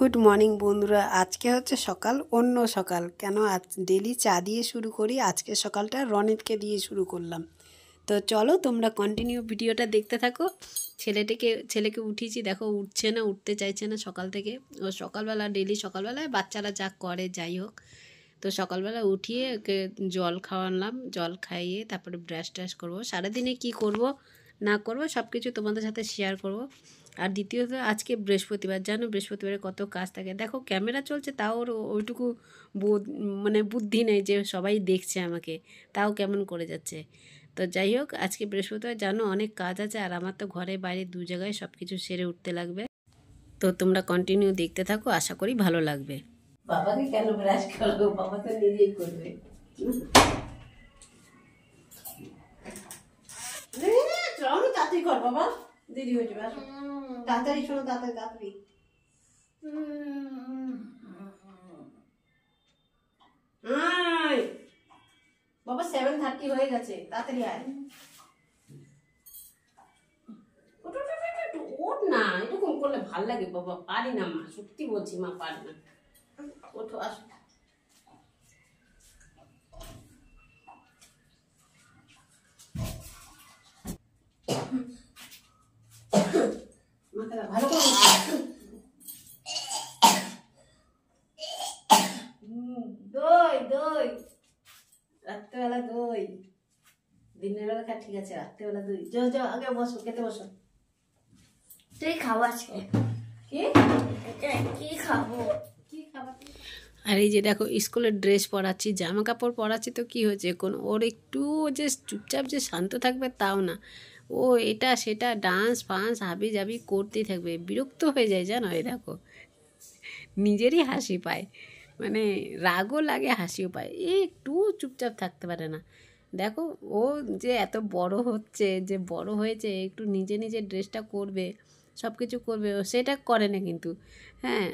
Good morning বন্ধুরা। আজকে হচ্ছে সকাল, অন্য সকাল কেন, আজ ডেলি চা দিয়ে শুরু করি, আজকে সকালটা রনিতকে দিয়ে শুরু করলাম। তো চলো তোমরা কন্টিনিউ ভিডিওটা দেখতে থাকো। ছেলেকে উঠিয়েছি, দেখো উঠছে না, উঠতে চাইছে না সকাল থেকে। ও সকালবেলা ডেলি সকালবেলায় বাচ্চারা যা করে যাই হোক, তো সকালবেলা উঠিয়ে ওকে জল খাওয়ালাম, জল খাইয়ে তারপরে ব্রাশ ট্রাশ করবো। সারাদিনে কি করব না করব সব কিছু তোমাদের সাথে শেয়ার করব। আর দ্বিতীয়ত আজকে বৃহস্পতিবার, জানো বৃহস্পতিবারে কত কাজ থাকে। দেখো ক্যামেরা চলছে, তাও ওর ওইটুকু বুদ্ধি নেই যে সবাই দেখছে আমাকে, তাও কেমন করে যাচ্ছে। তো যাই হোক, আজকে বৃহস্পতিবার জানো অনেক কাজ আছে, আর আমার তো ঘরে বাইরে দু জায়গায় সব কিছু সেরে উঠতে লাগবে। তো তোমরা কন্টিনিউ দেখতে থাকো, আশা করি ভালো লাগবে। বাবাকে কেন ব্রাশ করবো, বাবা তো নিজেই করবে। তাড়াতাড়ি কর বাবা, দেরি হয়ে যাবে। তাড়াতাড়ি শোনো, তাড়াতাড়ি তাড়াতাড়ি। বাবা 7:30 হয়ে গেছে, তাড়াতাড়ি আয়। ওঠ না, এরকম করলে ভাল লাগে বাবা। পারি না মা, সত্যি বলছি মা, পারি না। ওঠো, আসো। ভালো করে দই দই, রাত্রেবেলা দই, দিনের বেলা খা, ঠিক আছে, রাত্রেবেলা দই। যাও যাও, আগে বসো, খেতে বসো। তুই খাবো আজকে? কি খাবো? কি খাবার? আর এই যে দেখো স্কুলের ড্রেস পরাচ্ছি, জামা কাপড় পরাচ্ছি, তো কি হয়েছে কোন, ওর একটু যে চুপচাপ যে শান্ত থাকবে তাও না, ও এটা সেটা ডান্স ফান্স হাবি জাবি করতেই থাকবে। বিরক্ত হয়ে যায় জানো। এই দেখো নিজেরই হাসি পায়, মানে রাগও লাগে হাসিও পায়, একটু চুপচাপ থাকতে পারে না। দেখো ও যে এত বড় হচ্ছে, যে বড় হয়েছে, একটু নিজে নিজে ড্রেসটা করবে, সব কিছু করবে, ও সেটা করে না কিন্তু। হ্যাঁ,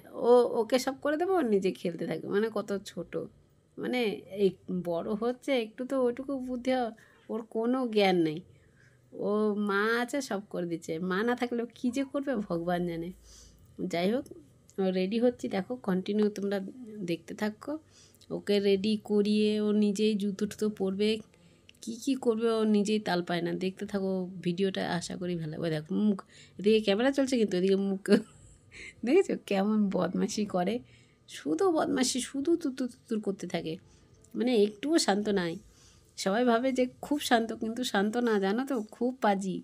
ওকে সব করে দেবো, ও নিজে খেলতে থাকবে, মানে কত ছোট, মানে এই বড় হচ্ছে একটু, তো ওইটুকু বুদ্ধি ওর কোনো জ্ঞান নেই। ও মা আছে সব করে দিচ্ছে, মা না থাকলেও কী যে করবে ভগবান জানে। যাই হোক, রেডি হচ্ছি, দেখো কন্টিনিউ তোমরা দেখতে থাকো। ওকে রেডি করিয়ে ও নিজেই জুতো টুতো পরবে, কী করবে ও নিজেই তাল পায় না। দেখতে থাকো ভিডিওটা, আশা করি ভালো। ওই দেখো মুখ, এদিকে ক্যামেরা চলছে কিন্তু এদিকে মুখ দেখেছো কেমন বদমাশি করে, শুধু বদমাশি, শুধু তুতুর তুতুর করতে থাকে, মানে একটুও শান্ত নাই। সবাই ভাবে যে খুব শান্ত, কিন্তু শান্ত না, জানো তো, খুব পাজি,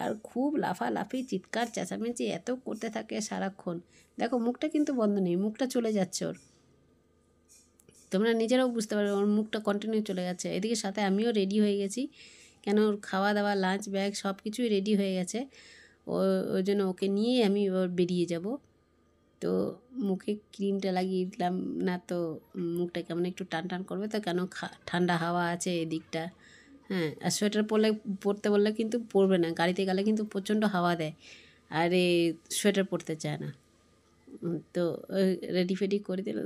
আর খুব লাফালাফি চিৎকার চেঁচামেচি এত করতে থাকে সারাক্ষণ। দেখো মুখটা কিন্তু বন্ধ নেই, মুখটা চলে যাচ্ছে ওর, তোমরা নিজেরাও বুঝতে পারবে, ওর মুখটা কন্টিনিউ চলে যাচ্ছে। এদিকে সাথে আমিও রেডি হয়ে গেছি, কেন ওর খাওয়া দাওয়া লাঞ্চ ব্যাগ সব কিছুই রেডি হয়ে গেছে। ওই জন্য ওকে নিয়ে আমি ওর বেরিয়ে যাব। তো মুখে ক্রিমটা লাগিয়ে দিলাম, না তো মুখটা কেমন একটু টান টান করবে, তো কেন ঠান্ডা হাওয়া আছে এদিকটা। হ্যাঁ, আর সোয়েটার পরতে বললে কিন্তু পরবে না, গাড়িতে গেলে কিন্তু প্রচণ্ড হাওয়া দেয়, আর সোয়েটার পরতে চায় না। তো রেডি ফেডি করে দিল,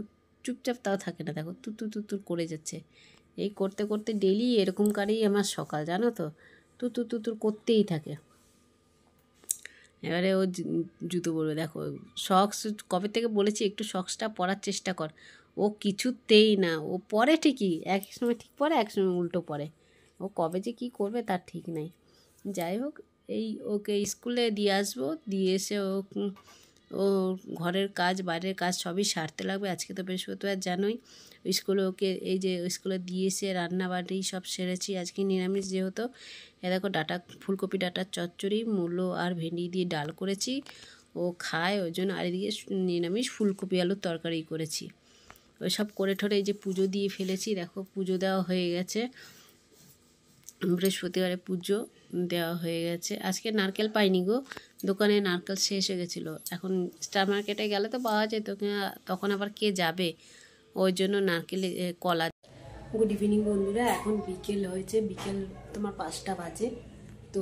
চুপচাপ তাও থাকে না, দেখো তুতুর তুতুর করে যাচ্ছে। এই করতে করতে ডেলি এরকমকারই আমার সকাল, জানো তো, তুতুর তুতুর করতেই থাকে। এবারে ও জুতো পরবে, দেখো সক্স কবে থেকে বলেছি একটু সক্সটা পরার চেষ্টা কর, ও কিছুতেই না। ও পরে ঠিকই, এক সময় ঠিক পরে, এক সময় উল্টো পরে, ও কবে যে কী করবে তার ঠিক নাই। যাই হোক, এই ওকে স্কুলে দিয়ে আসবো, দিয়ে এসে ও ঘরের কাজ বাইরের কাজ সবই সারতে লাগবে। আজকে তো বৃহস্পতিবার জানোই, স্কুলে ওকে এই যে স্কুলে দিয়ে এসে রান্নাবাড়ি সব সেরেছি, আজকে নিরামিষ যেহেতু। এ দেখো ফুলকপি ডাঁটার চচ্চড়ি, মূলো আর ভেন্ডি দিয়ে ডাল করেছি, ও খায় ওই জন্য। আর এদিকে নিরামিষ ফুলকপি আলুর তরকারি করেছি। ওই সব করে ঠরে এই যে পুজো দিয়ে ফেলেছি, দেখো পুজো দেওয়া হয়ে গেছে, বৃহস্পতিবারে পুজো দেওয়া হয়ে গেছে। আজকে নারকেল পাইনি গো, দোকানে নারকেল শেষ হয়ে গেছিলো, এখন স্টার মার্কেটে গেলে তো পাওয়া যেত, তখন আবার কে যাবে, ওই জন্য নারকেল কলা। গুড ইভিনিং বন্ধুরা, এখন বিকেল হয়েছে, বিকেল তোমার 5টা বাজে। তো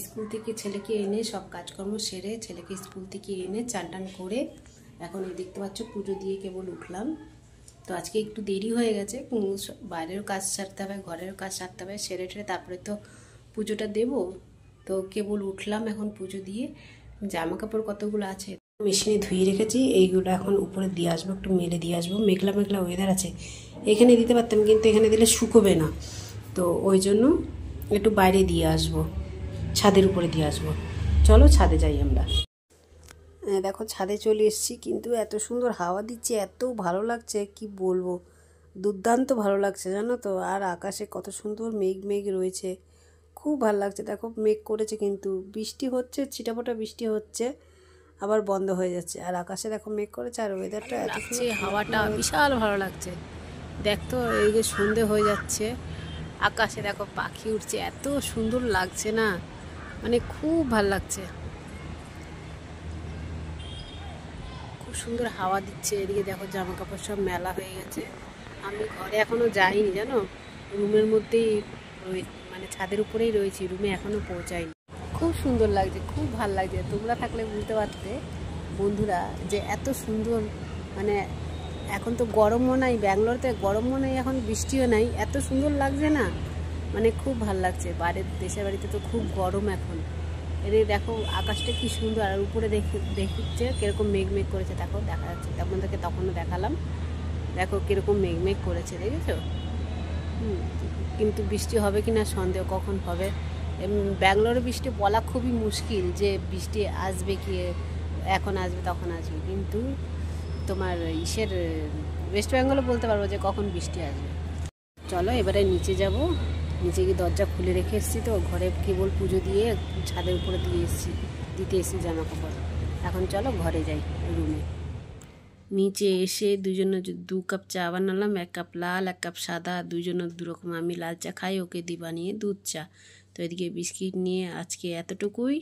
স্কুল থেকে ছেলেকে এনে সব কাজকর্ম সেরে, ছেলেকে স্কুল থেকে এনে চান টান করে, এখন এই দেখতে পাচ্ছ পুজো দিয়ে কেবল উঠলাম। তো আজকে একটু দেরি হয়ে গেছে, বাইরেরও কাজ সারতে হবে, ঘরেরও কাজ সারতে হবে, সেরে টেরে তারপরে তো পুজোটা দেব। তো কেবল উঠলাম এখন পুজো দিয়ে, জামা কাপড় কতগুলো আছে মেশিনে ধুয়ে রেখেছি, এইগুলো এখন উপরে দিয়ে আসবো, একটু মেলে দিয়ে আসবো। মেঘলা মেঘলা ওয়েদার আছে, এখানে দিতে পারতাম কিন্তু এখানে দিলে শুকোবে না, তো ওই জন্য একটু বাইরে দিয়ে আসবো, ছাদের উপরে দিয়ে আসবো। চলো ছাদে যাই আমরা। দেখো ছাদে চলে এসেছি, কিন্তু এত সুন্দর হাওয়া দিচ্ছে, এত ভালো লাগছে কি বলবো, দুর্দান্ত ভালো লাগছে জানো তো। আর আকাশে কত সুন্দর মেঘ মেঘ রয়েছে, খুব ভালো লাগছে। দেখো মেঘ করেছে কিন্তু বৃষ্টি হচ্ছে, ছিটাফোঁটা বৃষ্টি হচ্ছে, আবার বন্ধ হয়ে যাচ্ছে। আর আকাশে দেখো মেঘ করেছে, আর ওয়েদারটা এত সুন্দর, হাওয়াটা বিশাল ভালো লাগছে। দেখতো এই যে সন্ধে হয়ে যাচ্ছে, আকাশে দেখো পাখি উঠছে, এত সুন্দর লাগছে না, মানে খুব ভালো লাগছে, খুব সুন্দর হাওয়া দিচ্ছে। এদিকে দেখো জামা কাপড় সব মেলা হয়ে গেছে, আমি ঘরে এখনো যাইনি জানো, রুমের মধ্যেই মানে ছাদের উপরেই রয়েছি, রুমে এখনো পৌঁছাইনি। খুব সুন্দর লাগছে, খুব ভালো লাগছে। তোমরা থাকলে বুঝতে পারতে বন্ধুরা যে এত সুন্দর, মানে এখন তো গরমও নাই, ব্যাঙ্গালোরতে গরমও নেই, এখন বৃষ্টিও নাই, এত সুন্দর লাগছে না, মানে খুব ভালো লাগছে। দেশের বাড়িতে তো খুব গরম এখন। এদিকে দেখো আকাশটা কি সুন্দর, আর উপরে দেখছে কিরকম মেঘ মেঘ করেছে, দেখো দেখা যাচ্ছে, তোমাদেরকে তখনও দেখালাম, দেখো কিরকম মেঘ মেঘ করেছে, দেখেছো? কিন্তু বৃষ্টি হবে কি না সন্দেহ, কখন হবে। ব্যাঙ্গালোরে বৃষ্টি বলা খুবই মুশকিল, যে বৃষ্টি আসবে কি, এখন আসবে তখন আসবে, কিন্তু তোমার ইসের ওয়েস্ট বেঙ্গলে বলতে পারবো যে কখন বৃষ্টি আসবে। চলো এবারে নিচে যাব, নিচে গিয়ে দরজা খুলে রেখে এসেছি, তো ঘরে কেবল পুজো দিয়ে ছাদের উপরে দিতে এসেছি জামা কাপড়। এখন চলো ঘরে যাই, রুমে। নিচে এসে দুজনের 2 কাপ চা বানালাম, 1 কাপ লাল 1 কাপ সাদা, দুজনের 2 রকম। আমি লাল চা খাই, ওকে দি বানিয়ে দুধ চা। তো এদিকে বিস্কিট নিয়ে আজকে এতটুকুই।